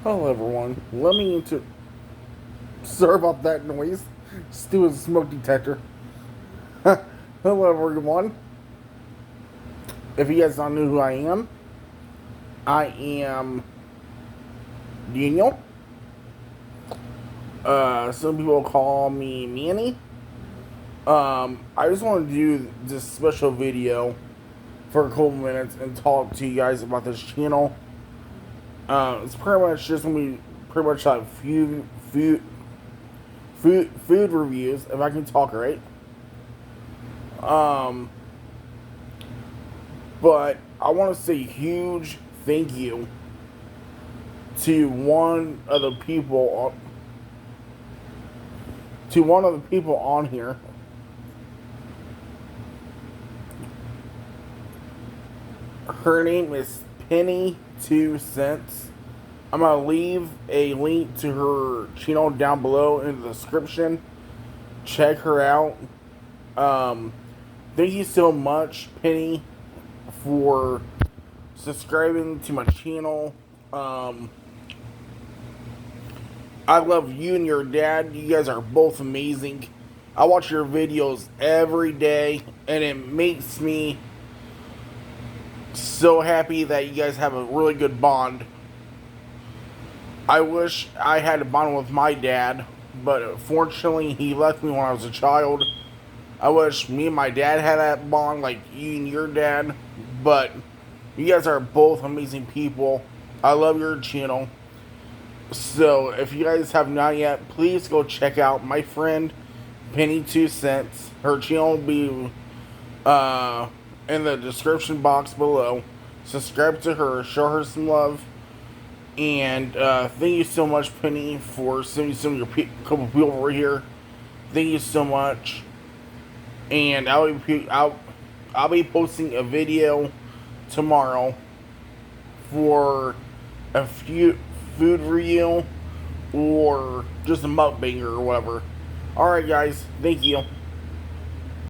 Hello everyone, let me sorry about that noise. Stu is a smoke detector. Hello everyone. If you guys don't know who I am Daniel. Some people call me Manny. I just want to do this special video for a couple minutes and talk to you guys about this channel. It's pretty much just gonna be pretty much like food reviews, if I can talk right. Um, but I want to say huge thank you to one of the people on here. Her name is Penny 2 Cents. I'm gonna leave a link to her channel down below in the description. Check her out. Um, Thank you so much, Penny, for subscribing to my channel. I love you and your dad. You guys are both amazing. I watch your videos every day, and it makes me so happy that you guys have a really good bond. I wish I had a bond with my dad, but fortunately, he left me when I was a child. I wish me and my dad had that bond like you and your dad, but you guys are both amazing people. I love your channel. So, if you guys have not yet, please go check out my friend Penny 2 Cents. Her channel will be in the description box below. Subscribe to her, show her some love, and thank you so much, Penny, for sending some of your couple people over here. Thank you so much, and I'll be posting a video tomorrow for a few food review or just a mukbang or whatever. Alright guys, thank you.